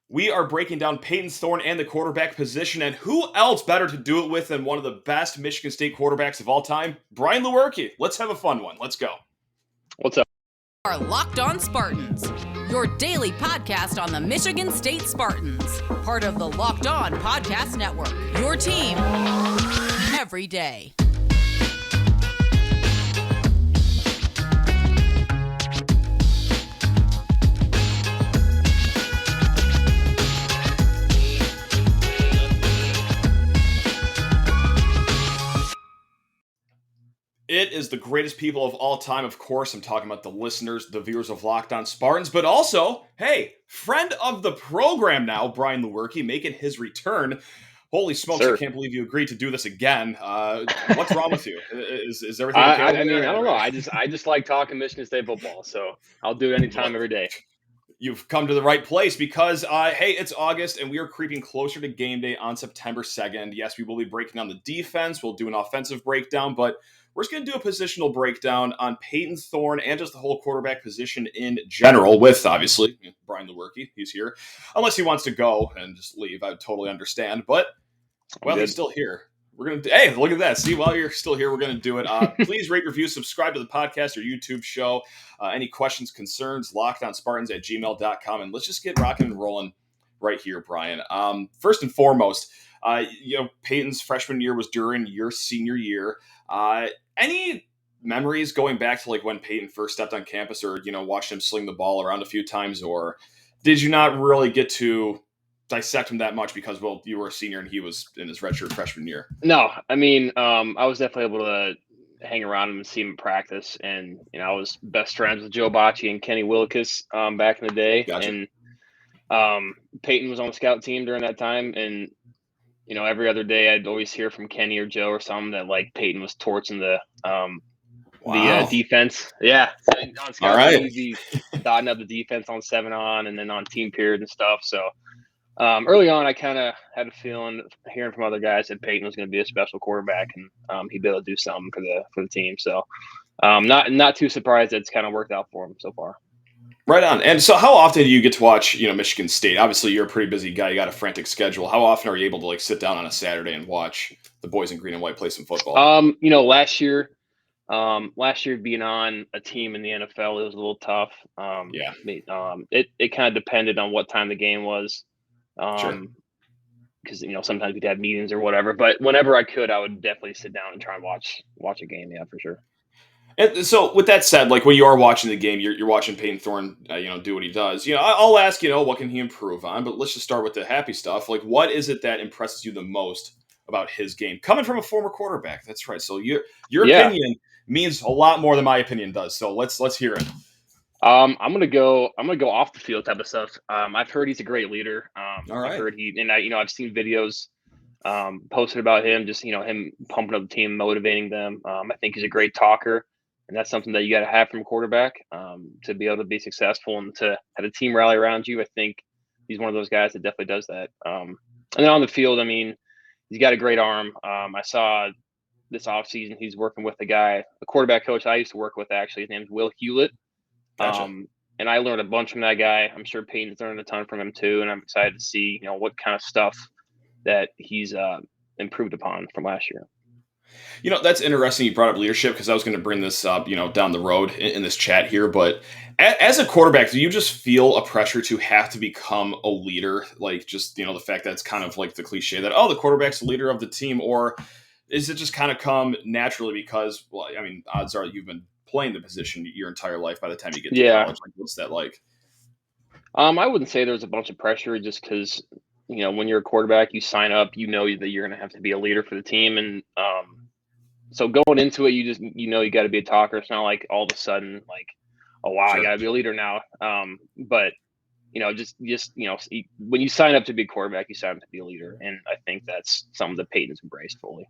We are breaking down Payton Thorne and the quarterback position, and who else better to do it with than one of the best Michigan State quarterbacks of all time, Brian Lewerke. Let's have a fun one. Let's go. What's up? Are Locked On Spartans, your daily podcast on the Michigan State Spartans, part of the Locked On Podcast Network. Your team every day. It is the greatest people of all time, of course. I'm talking about the listeners, the viewers of Locked On Spartans, but also, hey, friend of the program now, Brian Lewerke, making his return. Holy smokes, Sir. I can't believe you agreed to do this again. What's wrong with you? Is everything okay? I don't know. I just like talking Michigan State football, so I'll do it anytime, every day. You've come to the right place because, hey, it's August and we are creeping closer to game day on September 2nd. Yes, we will be breaking down the defense. We'll do an offensive breakdown, but we're just going to do a positional breakdown on Payton Thorne and just the whole quarterback position in general with, obviously, Brian Lewerke. He's here. Unless he wants to go and just leave, I would totally understand. But, well, he's still here. We're going to, hey, look at that. See, while you're still here, we're going to do it. Please rate, review, subscribe to the podcast or YouTube show. Any questions, concerns, lockedonspartans@gmail.com. And let's just get rocking and rolling right here, Brian. First and foremost, Payton's freshman year was during your senior year. Any memories going back to like when Payton first stepped on campus or, watching him sling the ball around a few times, or did you not really get to dissect him that much because, well, you were a senior and he was in his redshirt freshman year? No, I mean, I was definitely able to hang around him and see him in practice. And, I was best friends with Joe Bocci and Kenny Willekes back in the day. Gotcha. And Payton was on the scout team during that time. And, every other day I'd always hear from Kenny or Joe or something that like Payton was torching the defense. Yeah. On scout all right. team, he'd be dotting up the defense on 7-on and then on team period and stuff. So early on, I kind of had a feeling, hearing from other guys, that Payton was going to be a special quarterback and he'd be able to do something for the team. So not too surprised that it's kind of worked out for him so far. Right on. And so how often do you get to watch, Michigan State? Obviously, you're a pretty busy guy. You got a frantic schedule. How often are you able to like sit down on a Saturday and watch the boys in green and white play some football? Last year being on a team in the NFL, it was a little tough. It kind of depended on what time the game was. Sure. Because sometimes we'd have meetings or whatever, but whenever I could, I would definitely sit down and try and watch a game. Yeah, for sure. And so with that said, like when you are watching the game, you're watching Payton Thorne, do what he does. I'll ask, what can he improve on? But let's just start with the happy stuff. Like, what is it that impresses you the most about his game, coming from a former quarterback? That's right. So your opinion means a lot more than my opinion does. So let's hear it. I'm gonna go off the field type of stuff. I've heard he's a great leader. All right. I've heard I've seen videos posted about him, just him pumping up the team, motivating them. I think he's a great talker, and that's something that you got to have from a quarterback to be able to be successful and to have a team rally around you. I think he's one of those guys that definitely does that. And then on the field, I mean, he's got a great arm. I saw this offseason he's working with a quarterback coach I used to work with, actually. His name's Will Hewlett. Gotcha. And I learned a bunch from that guy. I'm sure Payton's learned a ton from him too. And I'm excited to see, what kind of stuff that he's improved upon from last year. That's interesting. You brought up leadership because I was going to bring this up, down the road in this chat here. But as a quarterback, do you just feel a pressure to have to become a leader? Like just, the fact that it's kind of like the cliche that, the quarterback's the leader of the team, or is it just kind of come naturally because, well, I mean, odds are you've been playing the position your entire life by the time you get to college. Like, what's that like? I wouldn't say there's a bunch of pressure just because, when you're a quarterback, you sign up, that you're going to have to be a leader for the team. And so going into it, you got to be a talker. It's not like all of a sudden like, oh, wow, Sure. I got to be a leader now. But, when you sign up to be a quarterback, you sign up to be a leader. And I think that's something that Payton's embraced fully.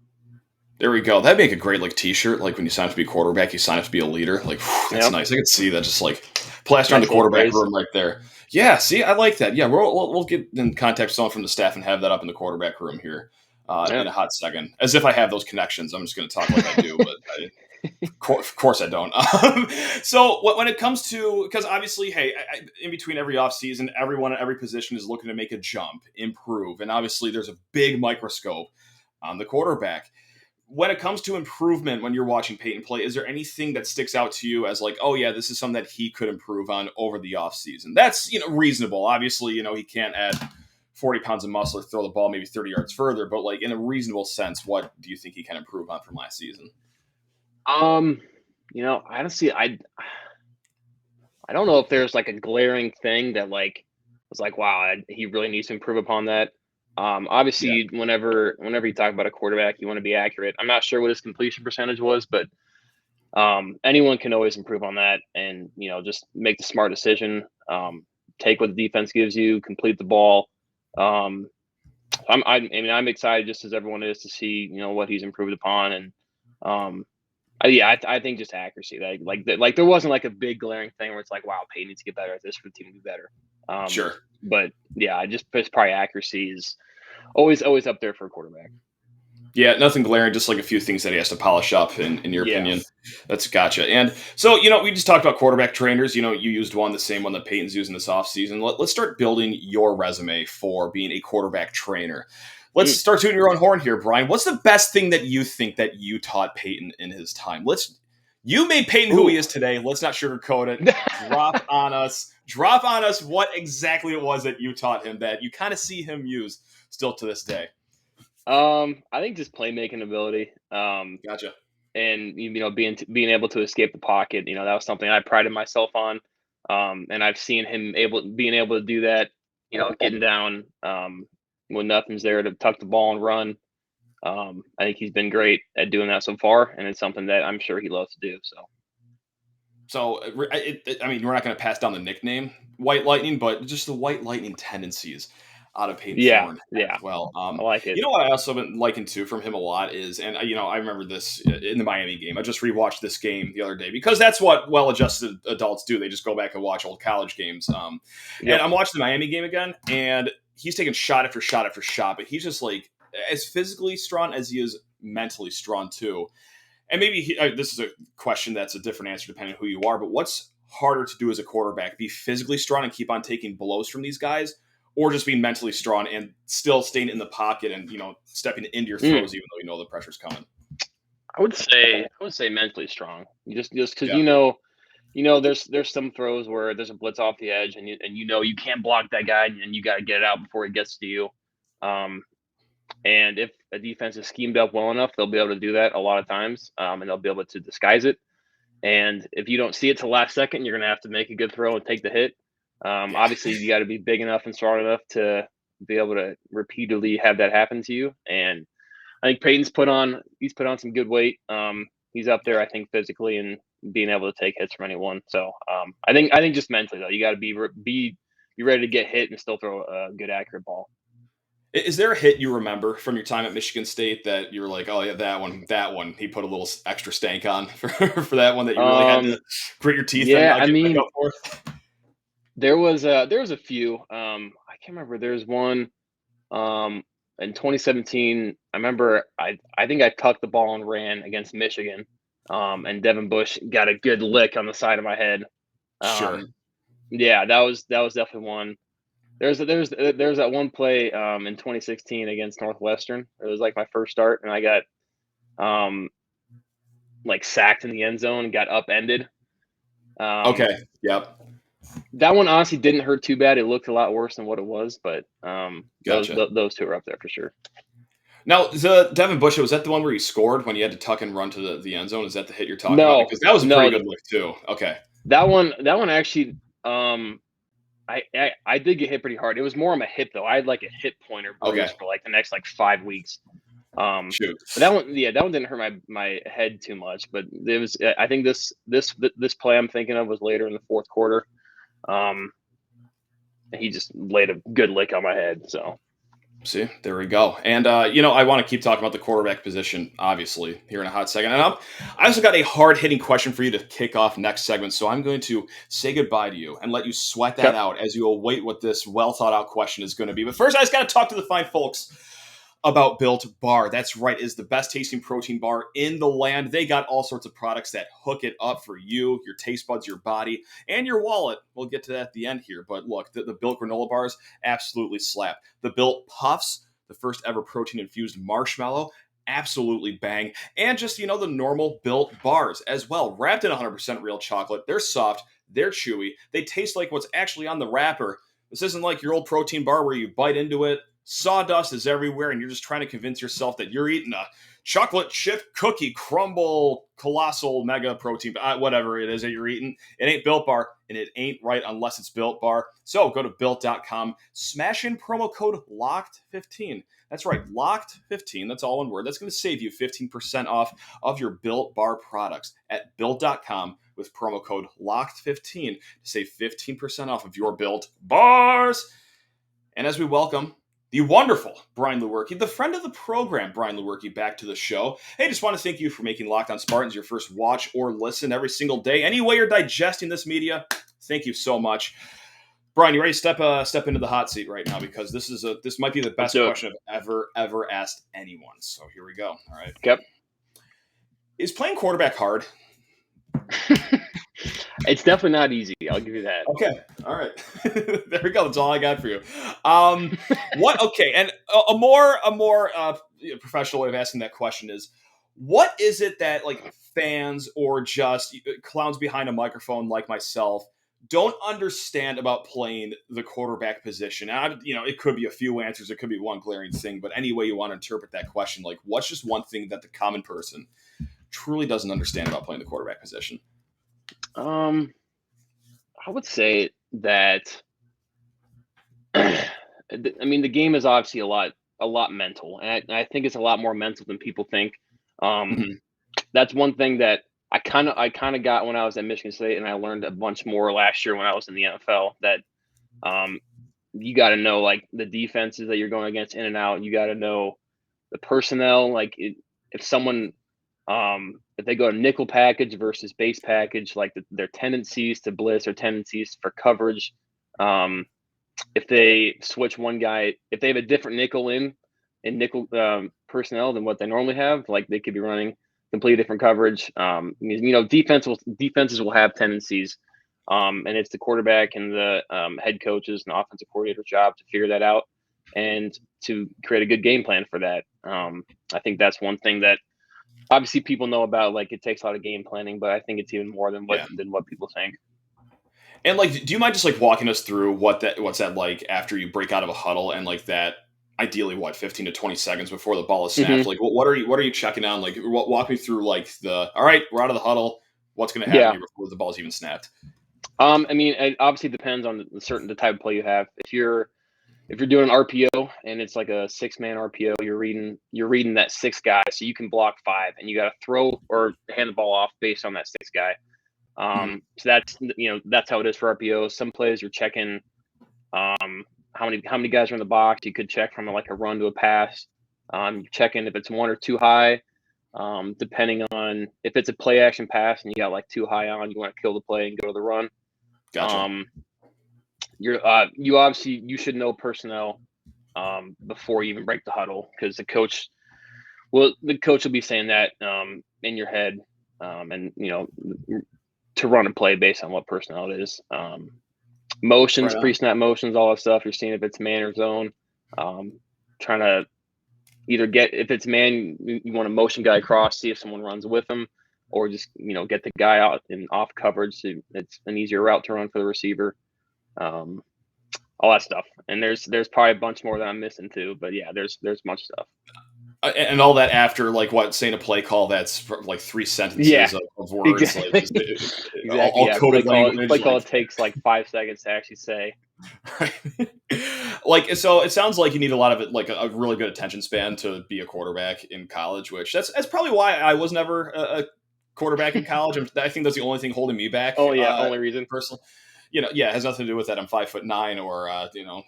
There we go. That'd make a great like T-shirt. Like when you sign up to be a quarterback, you sign up to be a leader. Like that's nice. I could see that just like plaster on the quarterback room right there. Yeah, see, I like that. Yeah, we'll get in contact with someone from the staff and have that up in the quarterback room here in a hot second. As if I have those connections. I'm just going to talk like I do, but Of course I don't. So when it comes to, because obviously, hey, in between every offseason, everyone at every position is looking to make a jump, improve. And obviously there's a big microscope on the quarterback. When it comes to improvement, when you're watching Payton play, is there anything that sticks out to you as like, oh yeah, this is something that he could improve on over the offseason? That's, reasonable. Obviously, he can't add 40 pounds of muscle or throw the ball maybe 30 yards further, but like in a reasonable sense, what do you think he can improve on from last season? Honestly, I don't know if there's like a glaring thing that like was like, wow, he really needs to improve upon that. Obviously, whenever you talk about a quarterback, you want to be accurate. I'm not sure what his completion percentage was, but anyone can always improve on that, and just make the smart decision. Take what the defense gives you, complete the ball. I'm excited just as everyone is to see what he's improved upon, and I think just accuracy. Like there wasn't like a big glaring thing where it's like, wow, Payton needs to get better at this for the team to be better. Sure. But yeah, it's probably accuracy is always up there for a quarterback. Yeah, nothing glaring, just like a few things that he has to polish up, in your opinion. That's gotcha. And so, we just talked about quarterback trainers. You used the same one that Payton's using this offseason. Let's start building your resume for being a quarterback trainer. Let's start tooting your own horn here, Brian. What's the best thing that you think that you taught Payton in his time? You made Payton who he is today. Let's not sugarcoat it. Drop on us what exactly it was that you taught him that you kind of see him use still to this day. I think just playmaking ability. Gotcha. And being able to escape the pocket. That was something I prided myself on. And I've seen him being able to do that. Getting down when nothing's there to tuck the ball and run. I think he's been great at doing that so far, and it's something that I'm sure he loves to do. So, we're not going to pass down the nickname White Lightning, but just the White Lightning tendencies out of Payton Thorne as well. I like it. What I also been liking too from him a lot is, and I remember this in the Miami game. I just rewatched this game the other day because that's what well-adjusted adults do. They just go back and watch old college games. And I'm watching the Miami game again, and he's taking shot after shot after shot, but he's just like as physically strong as he is mentally strong too. And maybe this is a question that's a different answer depending on who you are, but what's harder to do as a quarterback? Be physically strong and keep on taking blows from these guys, or just being mentally strong and still staying in the pocket and, stepping into your throws even though the pressure's coming? I would say mentally strong. Just because there's some throws where there's a blitz off the edge and you can't block that guy and you got to get it out before it gets to you. And if a defense is schemed up well enough, they'll be able to do that a lot of times, and they'll be able to disguise it. And if you don't see it till last second, you're going to have to make a good throw and take the hit. Obviously, you got to be big enough and strong enough to be able to repeatedly have that happen to you. And I think Payton's put on some good weight. He's up there, I think, physically and being able to take hits from anyone. So I think just mentally though, you got to be ready to get hit and still throw a good accurate ball. Is there a hit you remember from your time at Michigan State that you were like, oh yeah, that one, he put a little extra stank on for that one that you really had to grit your teeth? Yeah, there was a few. I can't remember. There's one in 2017. I remember I think I tucked the ball and ran against Michigan, and Devin Bush got a good lick on the side of my head. Sure. Yeah, that was definitely one. There's that one play in 2016 against Northwestern. It was like my first start, and I got sacked in the end zone and got upended. Okay. Yep. That one honestly didn't hurt too bad. It looked a lot worse than what it was, but Gotcha. those two are up there for sure. Now, the Devin Bush, was that the one where he scored when you had to tuck and run to the end zone? Is that the hit you're talking about? Because that was a pretty good look too. Okay. That one actually, I did get hit pretty hard. It was more on my hip though. I had like a hip pointer bruise for like the next 5 weeks. Shoot. But that one didn't hurt my head too much. But it was, I think this play I'm thinking of was later in the fourth quarter. He just laid a good lick on my head. So. See, there we go. And, I want to keep talking about the quarterback position, obviously, here in a hot second. And I also got a hard-hitting question for you to kick off next segment, so I'm going to say goodbye to you and let you sweat that out as you await what this well-thought-out question is going to be. But first, I just got to talk to the fine folks about Built Bar. That's right, is the best tasting protein bar in the land. They got all sorts of products that hook it up for you, your taste buds, your body, and your wallet. We'll get to that at the end here. But look, the Built granola bars absolutely slap. The Built Puffs, the first ever protein-infused marshmallow, absolutely bang. And just, the normal Built bars as well, wrapped in 100% real chocolate. They're soft, they're chewy, they taste like what's actually on the wrapper. This isn't like your old protein bar where you bite into it, sawdust is everywhere, and you're just trying to convince yourself that you're eating a chocolate chip cookie crumble colossal mega protein, whatever it is that you're eating. It ain't Built Bar, and it ain't right unless it's Built Bar. So go to Built.com, smash in promo code LOCKED15. That's right, LOCKED15. That's all one word. That's going to save you 15% off of your Built Bar products at Built.com with promo code LOCKED15 to save 15% off of your Built Bars. And as we welcome the wonderful Brian Lewerke, the friend of the program, Brian Lewerke, back to the show. Hey, just want to thank you for making Locked On Spartans your first watch or listen every single day. Any way you're digesting this media, thank you so much. Brian, you ready to step into the hot seat right now? Because this might be the best question I've ever asked anyone. So here we go. All right. Yep. Is playing quarterback hard? It's definitely not easy. I'll give you that. Okay. All right. There we go. That's all I got for you. What? Okay. And a more professional way of asking that question is, what is it that fans or just clowns behind a microphone like myself don't understand about playing the quarterback position? And it could be a few answers. It could be one glaring thing, but any way you want to interpret that question, what's just one thing that the common person truly doesn't understand about playing the quarterback position? I would say that, I mean, the game is obviously a lot mental, and I think it's a lot more mental than people think. That's one thing that I kind of got when I was at Michigan State, and I learned a bunch more last year when I was in the NFL. That you got to know the defenses that you're going against in and out. You got to know the personnel. If someone if they go to nickel package versus base package, their tendencies to blitz or tendencies for coverage. If they switch one guy, if they have a different nickel in nickel personnel than what they normally have, they could be running completely different coverage. Defenses will have tendencies, and it's the quarterback and the head coaches and offensive coordinator's job to figure that out and to create a good game plan for that. I think that's one thing that obviously people know about. It takes a lot of game planning, but I think it's even more than what people think. And do you mind just walking us through what's that like after you break out of a huddle and that ideally 15 to 20 seconds before the ball is snapped? What are you checking on? Walk me through all right, we're out of the huddle. What's going to happen here before the ball's even snapped? I mean, it obviously depends on the type of play you have. If you're doing an RPO and it's a 6-man RPO, you're reading that 6 guy, so you can block 5, and you got to throw or hand the ball off based on that 6 guy. So that's how it is for RPOs. Some plays you're checking how many guys are in the box. You could check from a run to a pass. Checking if it's 1 or 2 high, depending on if it's a play action pass and you got 2 high on, you want to kill the play and go to the run. Gotcha. You should know personnel before you even break the huddle, because the coach will be saying that in your head, and to run a play based on what personnel it is. Motions, right, pre-snap motions, all that stuff. You're seeing if it's man or zone. Trying to either if it's man, you want to motion guy across, see if someone runs with him, or just get the guy out and off coverage, so it's an easier route to run for the receiver. All that stuff. And there's probably a bunch more that I'm missing too, but yeah, there's much stuff. And all that after saying a play call that's 3 sentences of words, exactly. Exactly. All coded language. Play call takes 5 seconds to actually say. Right. So it sounds like you need a lot of it, a really good attention span to be a quarterback in college, which that's probably why I was never a quarterback in college. I think that's the only thing holding me back. Oh yeah, only reason. Personally. It has nothing to do with that I'm 5'9" or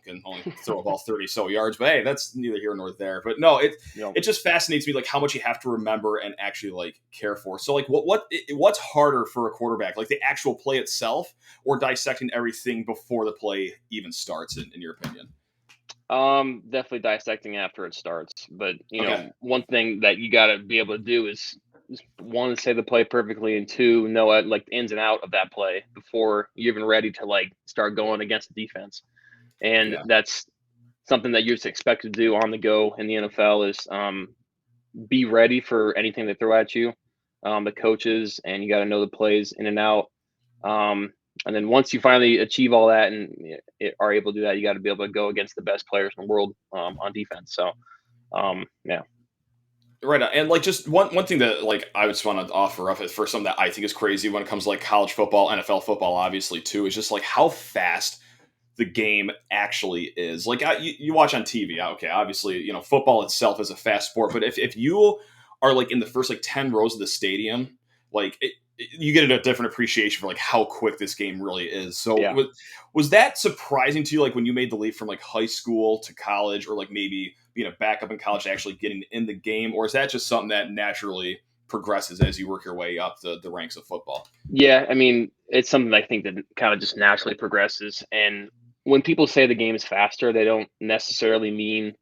can only throw a ball 30 so yards. But hey, that's neither here nor there. But no, it just fascinates me how much you have to remember and actually care for. So what's harder for a quarterback, the actual play itself, or dissecting everything before the play even starts? In your opinion? Definitely dissecting after it starts. But Okay. one thing that you got to be able to do is one, say the play perfectly, and two, know like the ins and out of that play before you're even ready to like start going against the defense. And Yeah. that's something that you're just expected to do on the go in the NFL is be ready for anything they throw at you, the coaches, and you got to know the plays in and out. And then once you finally achieve all that and are able to do that, you got to be able to go against the best players in the world on defense. So, yeah. Right. And like just one thing that like I would just want to offer up for something that I think is crazy when it comes to like college football, NFL football, obviously too, is just like how fast the game actually is. Like you watch on TV, okay, obviously, football itself is a fast sport, but if you are like in the first like 10 rows of the stadium, like you get a different appreciation for like how quick this game really is. So Yeah. was that surprising to you, like when you made the leap from like high school to college, or like maybe being a backup in college to actually getting in the game, or is that just something that naturally progresses as you work your way up the ranks of football? Yeah. I mean, it's something I think that kind of just naturally progresses. And when people say the game is faster, they don't necessarily mean,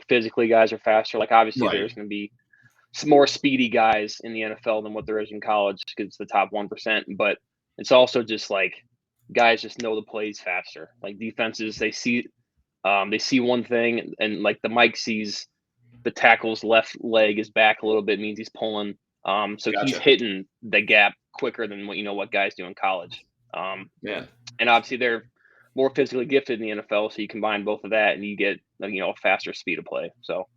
physically guys are faster. Like obviously Right. there's going to be some more speedy guys in the NFL than what there is in college because it's the top 1%. But it's also just like guys just know the plays faster. Like defenses, they see one thing, and like the Mike sees the tackle's left leg is back a little bit, means he's pulling. So he's Gotcha. hitting the gap quicker than what guys do in college. Man. And obviously they're more physically gifted in the NFL, so you combine both of that and you get a faster speed of play. So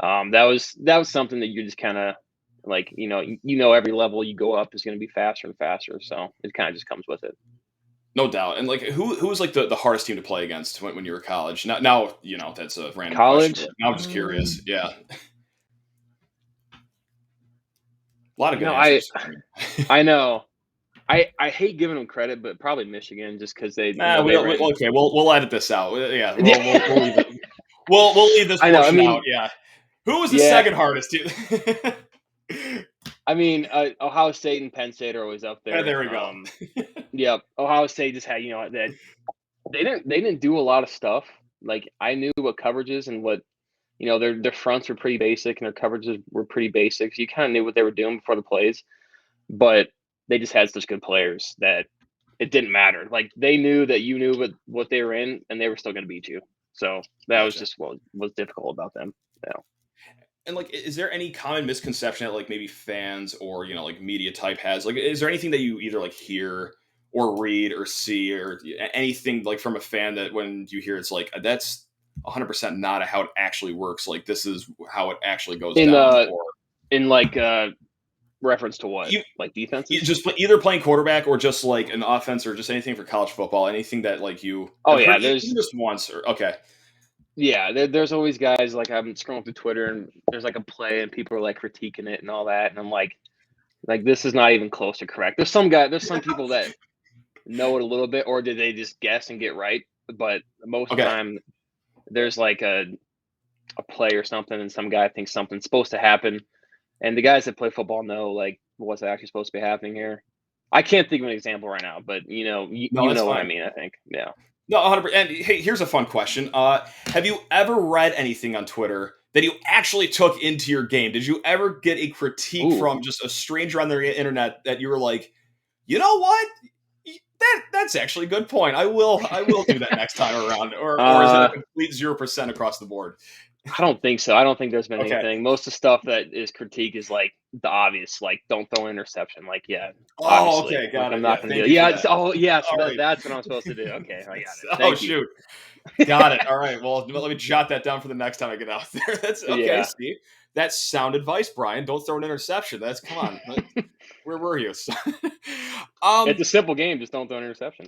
that was something that you just kind of like every level you go up is going to be faster and faster. So it kind of just comes with it. No doubt. And like who was like the hardest team to play against when you were college? Now that's a random question, College, but I'm just curious. Yeah. A lot of good I answers. I know. I hate giving them credit, but probably Michigan just because they they ran. Okay, we'll edit this out. Yeah, we'll leave it. We'll leave this I know. I portion mean, out. Yeah. Who was the yeah. second hardest team? I mean, Ohio State and Penn State are always up there. There we go. Yeah, Ohio State just had that they didn't do a lot of stuff. Like I knew what coverages and what their fronts were pretty basic and their coverages were pretty basic. So you kind of knew what they were doing before the plays, but they just had such good players that it didn't matter. Like they knew that you knew what they were in, and they were still going to beat you. So that was Gotcha. just what was difficult about them. Yeah. And like, is there any common misconception that like maybe fans or like media type has? Like, is there anything that you either like hear or read or see or anything like from a fan that when you hear it's like that's 100% not how it actually works? Like this is how it actually goes down. Or In like reference to what? Like defenses? just either playing quarterback or just like an offense or just anything for college football. Anything that like you. Oh yeah, heard there's just once or okay. Yeah, there's always guys like I'm scrolling through Twitter and there's like a play and people are like critiquing it and all that, and I'm like this is not even close to correct. There's some people that know it a little bit, or did they just guess and get right? But most of the time, there's like a play or something, and some guy thinks something's supposed to happen, and the guys that play football know like what's actually supposed to be happening here. I can't think of an example right now, but you know what I mean. I think, yeah. No, 100%. And hey, here's a fun question. Have you ever read anything on Twitter that you actually took into your game? Did you ever get a critique from just a stranger on the internet that you were like, you know what? That's actually a good point. I will do that next time around. Or is it a complete 0% across the board? I don't think so. I don't think there's been anything. Most of the stuff that is critique is like the obvious, like don't throw an interception. Like, yeah. Oh, okay, got like, it. I'm not going to do it. Yeah. So that's what I'm supposed to do. Okay, I got it. Thank you. Shoot. Got it. All right. Well, let me jot that down for the next time I get out there. That's okay. Yeah. See, that's sound advice, Brian. Don't throw an interception. Come on. Where were you? It's a simple game. Just don't throw an interception.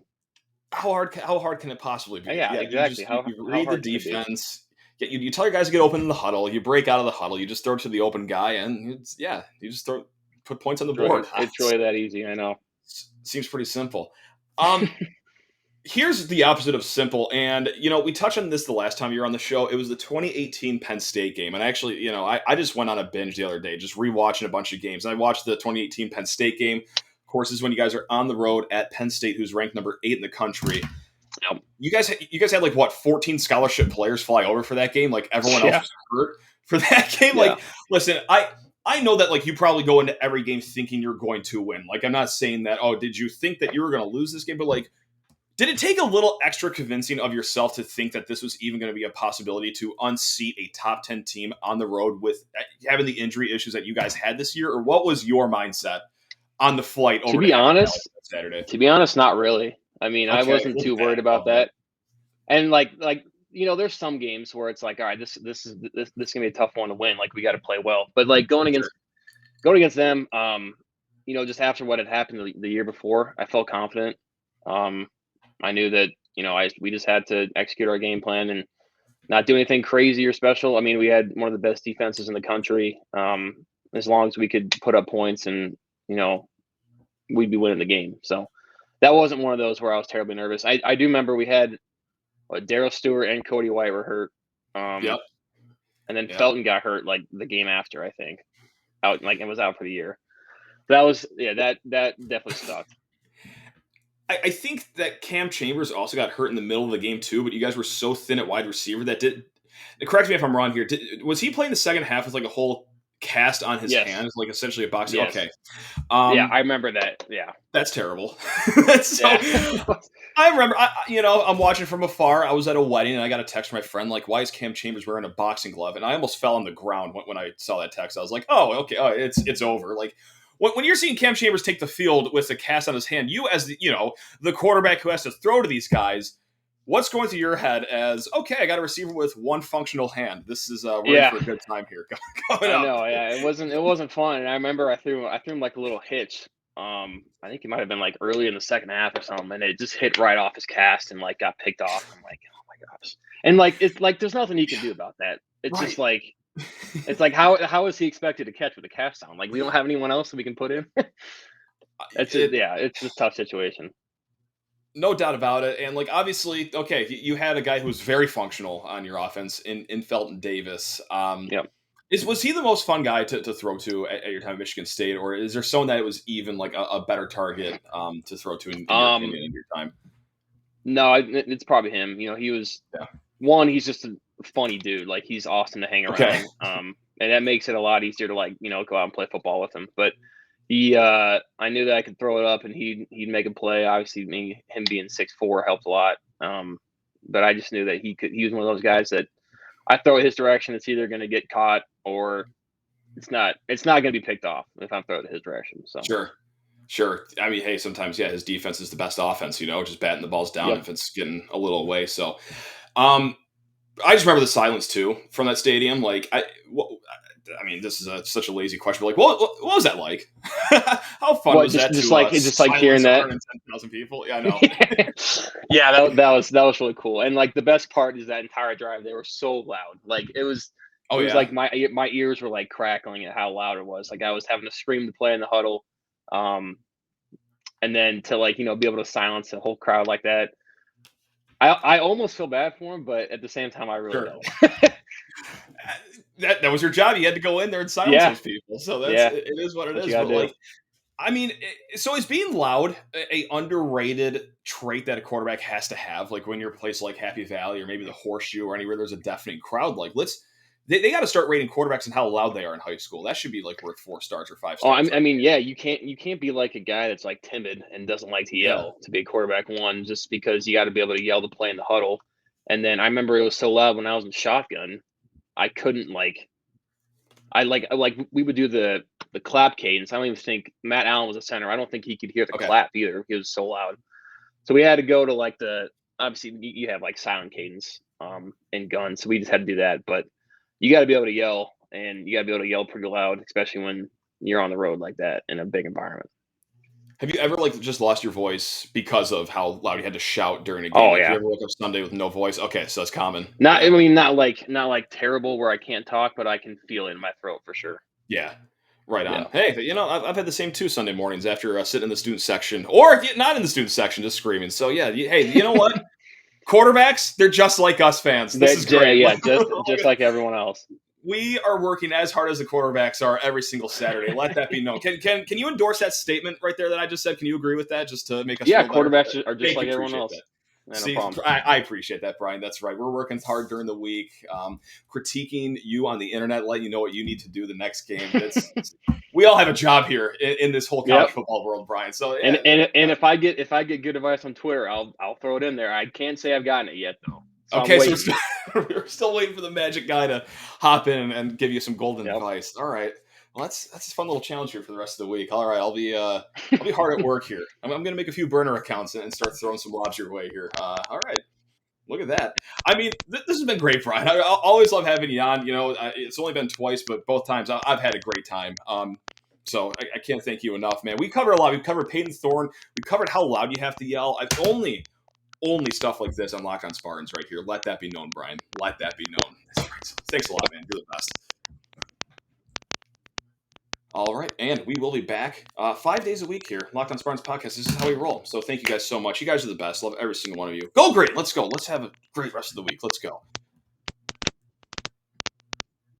How hard can it possibly be? Yeah, exactly. You read the defense. You tell your guys to get open in the huddle. You break out of the huddle. You just throw it to the open guy, and you just put points on the board. It's really that easy. I know. Seems pretty simple. Here's the opposite of simple, and we touched on this the last time you were on the show. It was the 2018 Penn State game, and actually, I just went on a binge the other day, just rewatching a bunch of games. And I watched the 2018 Penn State game. Of course, is when you guys are on the road at Penn State, who's ranked number 8 in the country. Yep. You guys had like what 14 scholarship players fly over for that game. Like everyone else was hurt for that game. Yeah. Like, listen, I know that like you probably go into every game thinking you're going to win. Like, I'm not saying that. Oh, did you think that you were going to lose this game? But like, did it take a little extra convincing of yourself to think that this was even going to be a possibility to unseat a top 10 team on the road with having the injury issues that you guys had this year? Or what was your mindset on the flight over to be honest, Saturday? To be honest, not really. I mean, I wasn't too worried about that. And like there's some games where it's like, all right, this is gonna be a tough one to win. Like we got to play well. But like going against them, just after what had happened the year before, I felt confident. I knew that we just had to execute our game plan and not do anything crazy or special. I mean, we had one of the best defenses in the country. As long as we could put up points and we'd be winning the game. So that wasn't one of those where I was terribly nervous. I do remember we had Daryl Stewart and Cody White were hurt. And then Felton got hurt like the game after, I think, out and was out for the year. That was that definitely sucked. I think that Cam Chambers also got hurt in the middle of the game too, but you guys were so thin at wide receiver that correct me if I'm wrong here. Was he playing the second half with like a whole cast on his hands, like essentially a boxing? Yes. Okay. I remember that. Yeah. That's terrible. I remember, I'm watching from afar. I was at a wedding and I got a text from my friend, like, why is Cam Chambers wearing a boxing glove? And I almost fell on the ground when I saw that text. I was like, oh, okay. Oh, it's over. Like, when you're seeing Cam Chambers take the field with a cast on his hand, you as the quarterback who has to throw to these guys, what's going through your head as, okay, I got a receiver with one functional hand. This is we're in for a good time here. I know, yeah. It wasn't fun. And I remember I threw him like a little hitch. I think it might have been like early in the second half or something, and it just hit right off his cast and like got picked off. I'm like, oh my gosh. And like it's like there's nothing he can do about that. It's just like it's like how is he expected to catch with a cast on? Like we don't have anyone else that we can put in. It's a tough situation. No doubt about it. And like obviously, okay, you had a guy who was very functional on your offense in Felton Davis. Was he the most fun guy to throw to at your time at Michigan State, or is there someone that it was even like a better target to throw to in your opinion in your time? No, it's probably him. He was one. He's just a funny dude. Like he's awesome to hang around. Okay. And that makes it a lot easier to go out and play football with him. But I knew that I could throw it up and he'd make a play. Obviously, him being 6'4" helped a lot. But I just knew that he was one of those guys that I throw it his direction. It's either going to get caught or it's not going to be picked off if I'm throwing it his direction. So Sure. I mean, hey, sometimes, his defense is the best offense, just batting the balls down if it's getting a little away. So, I just remember the silence too from that stadium. Like, I mean, this is such a lazy question, but like, what was that like? How fun was that? Just like hearing that 110,000 people. Yeah, I know. Yeah, that was really cool. And like the best part is that entire drive, they were so loud. Like it was. Like my ears were like crackling at how loud it was. Like I was having to scream to play in the huddle, and then to be able to silence the whole crowd like that. I almost feel bad for him, but at the same time, I really don't. That was your job. You had to go in there and silence those people. So it is what it is. But like, I mean, so is being loud a underrated trait that a quarterback has to have? Like when you're a place like Happy Valley or maybe the Horseshoe or anywhere there's a deafening crowd, like they got to start rating quarterbacks and how loud they are in high school. That should be like worth 4 stars or 5 stars. I mean, you can't be like a guy that's like timid and doesn't like to yell to be a quarterback one, just because you got to be able to yell to play in the huddle. And then I remember it was so loud when I was in shotgun, I couldn't we would do the clap cadence. I don't even think Matt Allen was a center. I don't think he could hear the clap either. He was so loud. So we had to go to obviously you have like silent cadence in guns. So we just had to do that, but you got to be able to yell, and you got to be able to yell pretty loud, especially when you're on the road like that in a big environment. Have you ever just lost your voice because of how loud you had to shout during a game? Oh, yeah. Did you ever wake up Sunday with no voice? Okay, so that's common. Not like terrible where I can't talk, but I can feel it in my throat for sure. Yeah, right on. Yeah. Hey, I've had the same 2 Sunday mornings after sitting in the student section, or if you're not in the student section, just screaming. So yeah, hey, you know what? Quarterbacks, they're just like us fans. This is great. Yeah, just like everyone else. We are working as hard as the quarterbacks are every single Saturday. Let that be known. Can you endorse that statement right there that I just said? Can you agree with that? Just to make us quarterbacks are just like everyone else. No See, problem. I appreciate that, Brian. That's right. We're working hard during the week, critiquing you on the internet, letting you know what you need to do the next game. We all have a job here in this whole college football world, Brian. So, and if I get good advice on Twitter, I'll throw it in there. I can't say I've gotten it yet, though. So okay, so we're still waiting for the magic guy to hop in and give you some golden advice. All right. Well, that's a fun little challenge here for the rest of the week. All right, I'll be hard at work here. I'm going to make a few burner accounts and start throwing some lobs your way here. All right. Look at that. I mean, this has been great, Brian. I always love having you on. You know, it's only been twice, but both times I've had a great time. So I can't thank you enough, man. We covered a lot. We covered Payton Thorne. We covered how loud you have to yell. Only stuff like this on Locked On Spartans right here. Let that be known, Brian. Let that be known. That's right. So thanks a lot, man. You're the best. All right, and we will be back 5 days a week here. Locked On Spartans podcast. This is how we roll. So thank you guys so much. You guys are the best. Love every single one of you. Go great. Let's go. Let's have a great rest of the week. Let's go.